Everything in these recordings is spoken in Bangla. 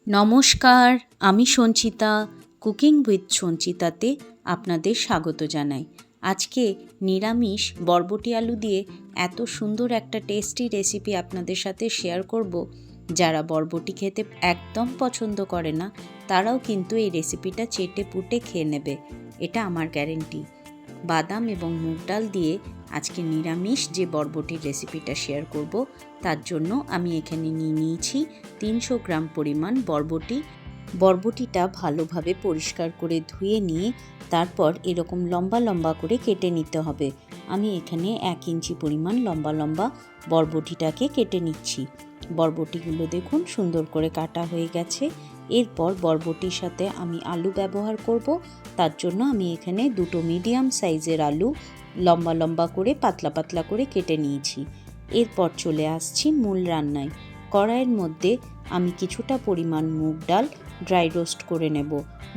নমস্কার, আমি সঞ্চিতা। কুকিং উইথ সঞ্চিতাতে আপনাদের স্বাগত জানাই। আজকে নিরামিষ বরবটি আলু দিয়ে এত সুন্দর একটা টেস্টি রেসিপি আপনাদের সাথে শেয়ার করব। যারা বরবটি খেতে একদম পছন্দ করে না, তারাও কিন্তু এই রেসিপিটা চেটে পুটে খেয়ে নেবে, এটা আমার গ্যারেন্টি। বাদাম এবং মুগ ডাল দিয়ে আজকে নিরামিষ যে বরবটির রেসিপিটা শেয়ার করব, তার জন্য আমি এখানে নিয়েছি 300 গ্রাম পরিমাণ বরবটি। বরবটিটা ভালোভাবে পরিষ্কার করে ধুয়ে নিয়ে তারপর এরকম লম্বা লম্বা করে কেটে নিতে হবে। আমি এখানে 1 ইঞ্চি পরিমাণ লম্বা লম্বা বরবটিটাকে কেটে নিচ্ছি। বরবটিগুলো দেখুন সুন্দর করে কাটা হয়ে গেছে। এরপর বরবটির সাথে আমি আলু ব্যবহার করব। তার জন্য আমি এখানে 2টো মিডিয়াম সাইজের আলু লম্বা লম্বা করে পাতলা পাতলা করে কেটে নিয়েছি। এরপর চলে আসছি মূল রান্নায়। কড়াইয়ের মধ্যে আমি কিছুটা পরিমাণ মুগ ডাল ড্রাই রোস্ট করে নেব।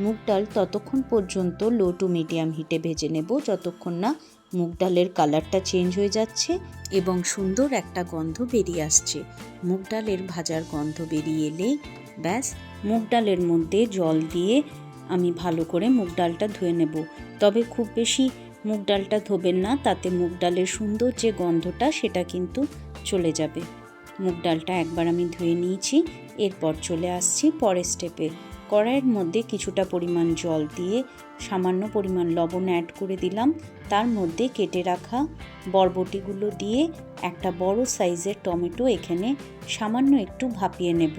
মুগ ডাল ততক্ষণ পর্যন্ত লো টু মিডিয়াম হিটে ভেজে নেব যতক্ষণ না মুগ ডালের কালারটা চেঞ্জ হয়ে যাচ্ছে এবং সুন্দর একটা গন্ধ বেরিয়ে আসছে। মুগ ডালের ভাজার গন্ধ বেরিয়ে এলেই ব্যাস, মুগ ডালের মধ্যে জল দিয়ে আমি ভালো করে মুগ ডালটা ধুয়ে নেব। তবে খুব বেশি মুগ ডালটা ধোবেন না, তাতে মুগ ডালের সুন্দর যে গন্ধটা সেটা কিন্তু চলে যাবে। মুগ ডালটা একবার আমি ধুয়ে নিয়েছি। এরপর চলে আসছি পরের স্টেপে। কড়াইয়ের মধ্যে কিছুটা পরিমাণ জল দিয়ে সামান্য পরিমাণ লবণ অ্যাড করে দিলাম। তার মধ্যে কেটে রাখা বরবটিগুলো দিয়ে একটা বড় সাইজের টমেটো এখানে সামান্য একটু ভাপিয়ে নেব।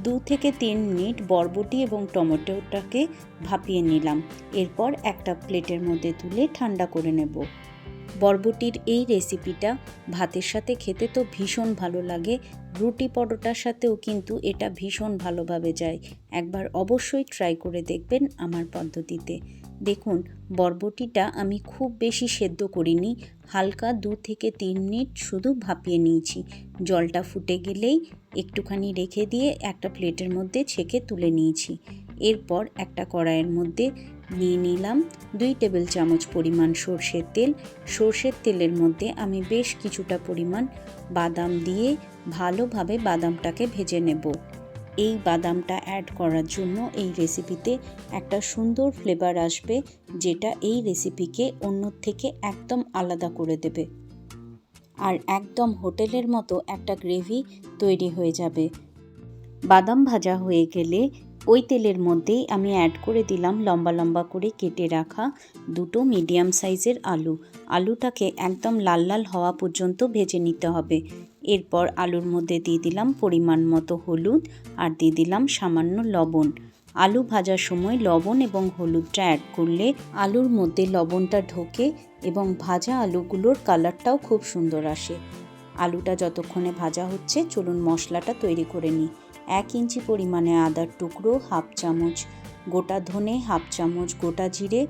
2 থেকে 3 মিনিট বরবটি এবং টমেটোটাকে ভাপিয়ে নিলাম। এরপর একটা প্লেটের মধ্যে তুলে ঠান্ডা করে নেব। বরবটির এই রেসিপিটা ভাতের সাথে খেতে তো ভীষণ ভালো লাগে, রুটি পরোটার সাথেও কিন্তু এটা ভীষণ ভালোভাবে যায়। একবার অবশ্যই ট্রাই করে দেখবেন আমার পদ্ধতিতে। দেখুন, বরবটিটা আমি খুব বেশি সেদ্ধ করিনি, হালকা 2 থেকে 3 মিনিট শুধু ভাপিয়ে নিয়েছি। জলটা ফুটে গেলেই একটুখানি রেখে দিয়ে একটা প্লেটের মধ্যে ছেঁকে তুলে নিয়েছি। এরপর একটা কড়াইয়ের মধ্যে নিয়ে নিলাম 2 টেবিল চামচ পরিমাণ সর্ষের তেল। সর্ষের তেলের মধ্যে আমি বেশ কিছুটা পরিমাণ বাদাম দিয়ে ভালোভাবে বাদামটাকে ভেজে নেব। এই বাদামটা অ্যাড করার জন্য এই রেসিপিতে একটা সুন্দর ফ্লেভার আসবে, যেটা এই রেসিপিকে অন্য থেকে একদম আলাদা করে দেবে আর একদম হোটেলের মতো একটা গ্রেভি তৈরি হয়ে যাবে। বাদাম ভাজা হয়ে গেলে ওই তেলের মধ্যেই আমি অ্যাড করে দিলাম লম্বা লম্বা করে কেটে রাখা 2টো মিডিয়াম সাইজের আলু। আলুটাকে একদম লাল লাল হওয়া পর্যন্ত ভেজে নিতে হবে। এরপর আলুর মধ্যে দিয়ে দিলাম পরিমাণ মতো হলুদ আর দিয়ে দিলাম সামান্য লবণ। আলু ভাজার সময় লবণ এবং হলুদটা অ্যাড করলে আলুর মধ্যে লবণটা ঢোকে এবং ভাজা আলুগুলোর কালারটাও খুব সুন্দর আসে। আলুটা যতক্ষণে ভাজা হচ্ছে, চলুন মশলাটা তৈরি করে নিই। 1 ইঞ্চি পরিমাণে আদার টুকরো, হাফ চামচ গোটা ধনে, হাফ চামচ গোটা জিরে,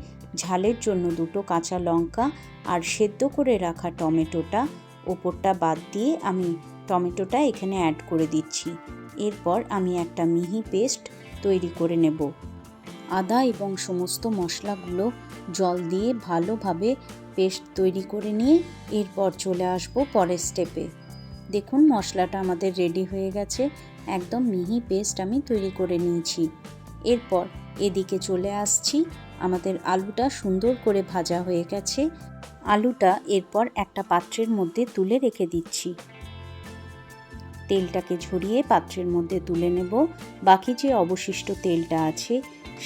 ঝালের জন্য 2টো কাঁচা লঙ্কা আর সেদ্ধ করে রাখা টমেটোটা ওপরটা বাদ দিয়ে আমি টমেটোটা এখানে অ্যাড করে দিচ্ছি। এরপর আমি একটা মিহি পেস্ট তৈরি করে নেব। আদা এবং সমস্ত মশলাগুলো জল দিয়ে ভালোভাবে পেস্ট তৈরি করে নিয়ে এরপর চলে আসব পরের স্টেপে। দেখুন, মশলাটা আমাদের রেডি হয়ে গেছে, একদম মিহি পেস্ট আমি তৈরি করে নিয়েছি। এরপর এদিকে চলে আসছি, আমাদের আলুটা সুন্দর করে ভাজা হয়ে গেছে। আলুটা এরপর একটা পাত্রের মধ্যে তুলে রেখে দিচ্ছি। তেলটাকে ঝরিয়ে পাত্রের মধ্যে তুলে নেব। বাকি যে অবশিষ্ট তেলটা আছে,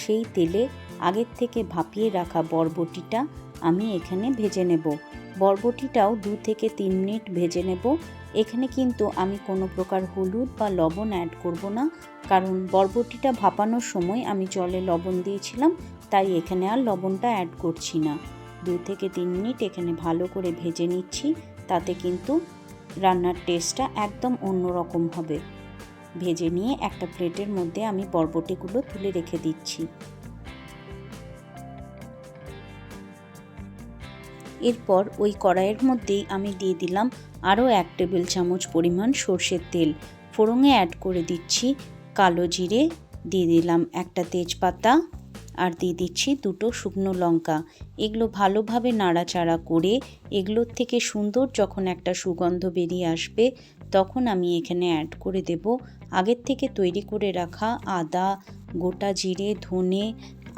সেই তেলে আগের থেকে ভাপিয়ে রাখা বরবটিটা আমি এখানে ভেজে নেব। বরবটিটাও 2 থেকে 3 মিনিট ভেজে নেব। এখানে কিন্তু আমি কোনো প্রকার হলুদ বা লবণ অ্যাড করব না, কারণ বরবটিটা ভাপানোর সময় আমি জলে লবণ দিয়েছিলাম, তাই এখানে আর লবণটা অ্যাড করছি না। 2 থেকে 3 মিনিট এখানে ভালো করে ভেজে নিচ্ছি, তাতে কিন্তু রান্নার টেস্টটা একদম অন্যরকম হবে। ভেজে নিয়ে একটা প্লেটের মধ্যে আমি বরবটিগুলো তুলে রেখে দিচ্ছি। এরপর ওই কড়াইয়ের মধ্যেই আমি দিয়ে দিলাম আরও 1 টেবিল চামচ পরিমাণ সর্ষের তেল। ফোড়নে অ্যাড করে দিচ্ছি কালো জিরে, দিয়ে দিলাম একটা তেজপাতা আর দিয়ে দিচ্ছি 2টো শুকনো লঙ্কা। এগুলো ভালোভাবে নাড়াচাড়া করে এগুলোর থেকে সুন্দর যখন একটা সুগন্ধ বেরিয়ে আসবে, তখন আমি এখানে অ্যাড করে দেব আগের থেকে তৈরি করে রাখা আদা, গোটা জিরে, ধনে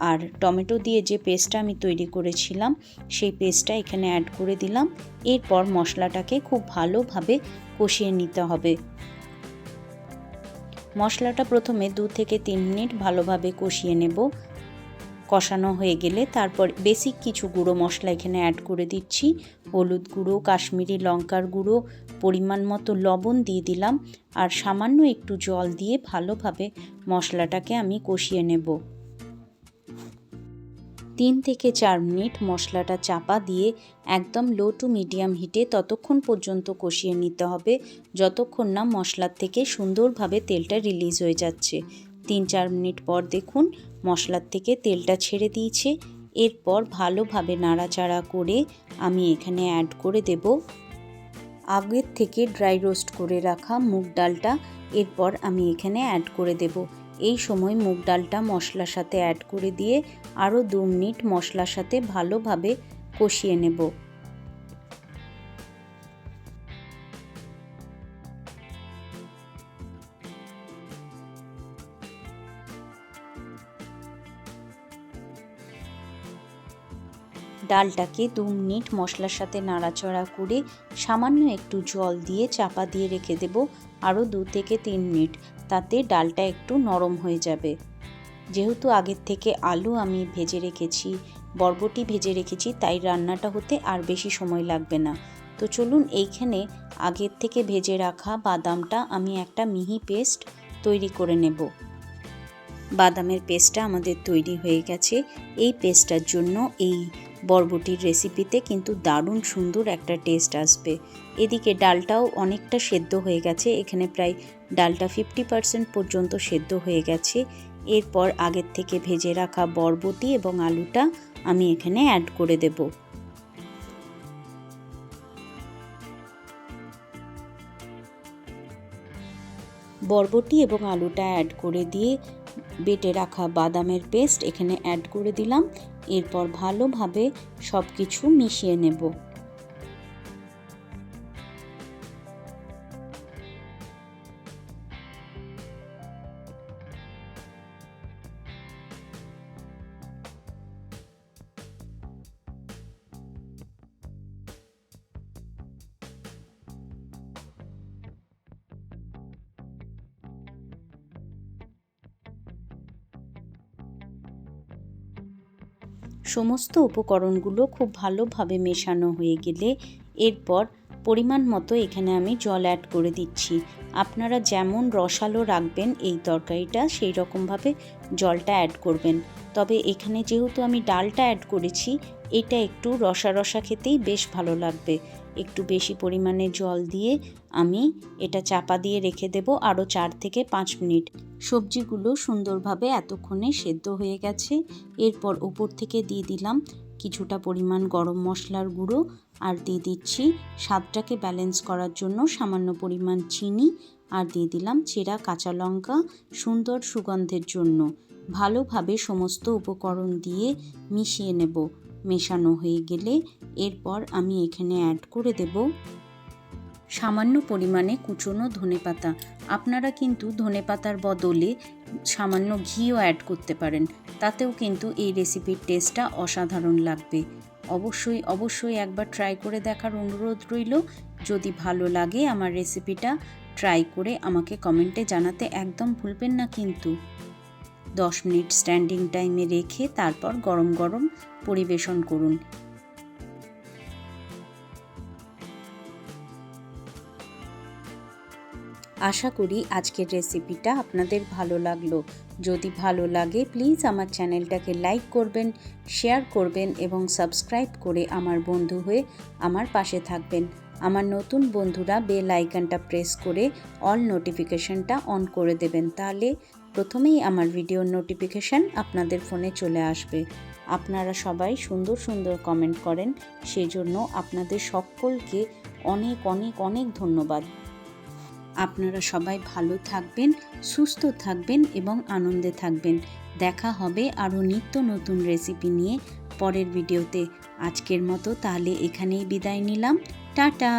আর টমেটো দিয়ে যে পেস্টটা আমি তৈরি করেছিলাম সেই পেস্টটা এখানে অ্যাড করে দিলাম। এরপর মশলাটাকে খুব ভালোভাবে কষিয়ে নিতে হবে। মশলাটা প্রথমে 2 থেকে 3 মিনিট ভালোভাবে কষিয়ে নেব। কষানো হয়ে গেলে তারপর বেসিক কিছু গুঁড়ো মশলা এখানে অ্যাড করে দিচ্ছি। হলুদ গুঁড়ো, কাশ্মীরি লঙ্কার গুঁড়ো, পরিমাণ মতো লবণ দিয়ে দিলাম আর সামান্য একটু জল দিয়ে ভালোভাবে মশলাটাকে আমি কষিয়ে নেব। 3 থেকে 4 মিনিট মশলাটা চাপা দিয়ে একদম লো টু মিডিয়াম হিটে ততক্ষণ পর্যন্ত কষিয়ে নিতে হবে যতক্ষণ না মশলার থেকে সুন্দরভাবে তেলটা রিলিজ হয়ে যাচ্ছে। 3-4 মিনিট পর দেখুন মশলার থেকে তেলটা ছেড়ে দিয়েছে। এরপর ভালোভাবে নাড়াচাড়া করে আমি এখানে অ্যাড করে দেব আগের থেকে ড্রাই রোস্ট করে রাখা মুগ ডালটা। এরপর আমি এখানে অ্যাড করে দেব। এই সময় মুগ ডালটা মশলার সাথে অ্যাড করে দিয়ে আরও 2 মিনিট মশলার সাথে ভালোভাবে কষিয়ে নেব। ডালটাকে 2 মিনিট মশলার সাথে নাড়াচাড়া করে সামান্য একটু জল দিয়ে চাপা দিয়ে রেখে দেব আরও 2 থেকে 3 মিনিট, তাতে ডালটা একটু নরম হয়ে যাবে। যেহেতু আগের থেকে আলু আমি ভেজে রেখেছি, বরবটি ভেজে রেখেছি, তাই রান্নাটা হতে আর বেশি সময় লাগবে না। তো চলুন এইখানে আগের থেকে ভেজে রাখা বাদামটা আমি একটা মিহি পেস্ট তৈরি করে নেব। বাদামের পেস্টটা আমাদের তৈরি হয়ে গেছে। এই পেস্টটার জন্য এই বরবটির রেসিপিতে কিন্তু দারুণ সুন্দর একটা টেস্ট আসবে। এদিকে ডালটাও অনেকটা সেদ্ধ হয়ে গেছে, এখানে প্রায় ডালটা 50% পর্যন্ত সেদ্ধ হয়ে গেছে। এরপর আগের থেকে ভেজে রাখা বরবটি এবং আলুটা আমি এখানে অ্যাড করে দেব। বরবটি এবং আলুটা অ্যাড করে দিয়ে বেটে রাখা বাদামের পেস্ট এখানে অ্যাড করে দিলাম। এরপর ভালোভাবে সব কিছু মিশিয়ে নেব। সমস্ত উপকরণগুলো খুব ভালোভাবে মেশানো হয়ে গেলে এরপর পরিমাণ মতো এখানে আমি জল অ্যাড করে দিচ্ছি। আপনারা যেমন রসালো রাখবেন এই তরকারিটা সেই রকমভাবে জলটা অ্যাড করবেন। তবে এখানে যেহেতু আমি ডালটা অ্যাড করেছি, এটা একটু রসা রসা খেতেই বেশ ভালো লাগবে। একটু বেশি পরিমাণে জল দিয়ে আমি এটা চাপা দিয়ে রেখে দেব আরও 4 থেকে 5 মিনিট। সবজিগুলো সুন্দরভাবে এতক্ষণে সেদ্ধ হয়ে গেছে। এরপর উপর থেকে দিয়ে দিলাম কিছুটা পরিমাণ গরম মশলার গুঁড়ো আর দিয়ে দিচ্ছি স্বাদটাকে ব্যালেন্স করার জন্য সামান্য পরিমাণ চিনি আর দিয়ে দিলাম চেরা কাঁচা লঙ্কা সুন্দর সুগন্ধের জন্য। ভালোভাবে সমস্ত উপকরণ দিয়ে মিশিয়ে নেব। মেশানো হয়ে গেলে এরপর আমি এখানে অ্যাড করে দেব সামান্য পরিমাণে কুচনো ধনেপাতা। আপনারা কিন্তু ধনেপাতার বদলে সামান্য ঘিও অ্যাড করতে পারেন, তাতেও কিন্তু এই রেসিপির টেস্টটা অসাধারণ লাগবে। অবশ্যই একবার ট্রাই করে দেখার অনুরোধ রইল। যদি ভালো লাগে আমার রেসিপিটা ট্রাই করে আমাকে কমেন্টে জানাতে একদম ভুলবেন না কিন্তু। 10 মিনিট স্ট্যান্ডিং টাইমে রেখে তারপর গরম গরম পরিবেশন করুন। আশা করি আজকের রেসিপিটা আপনাদের ভালো লাগলো। যদি ভালো লাগে প্লিজ আমার চ্যানেলটাকে লাইক করবেন, শেয়ার করবেন এবং সাবস্ক্রাইব করে আমার বন্ধু হয়ে আমার পাশে থাকবেন। আমার নতুন বন্ধুরা বেল আইকনটা প্রেস করে অল নোটিফিকেশনটা অন করে দেবেন, তাহলে প্রথমেই আমার ভিডিওর নোটিফিকেশান আপনাদের ফোনে চলে আসবে। আপনারা সবাই সুন্দর সুন্দর কমেন্ট করেন, সেজন্য আপনাদের সকলকে অনেক অনেক অনেক ধন্যবাদ। আপনারা সবাই ভালো থাকবেন, সুস্থ থাকবেন এবং আনন্দে থাকবেন। দেখা হবে আরও নিত্য নতুন রেসিপি নিয়ে পরের ভিডিওতে। আজকের মতো তাহলে এখানেই বিদায় নিলাম। টাটা।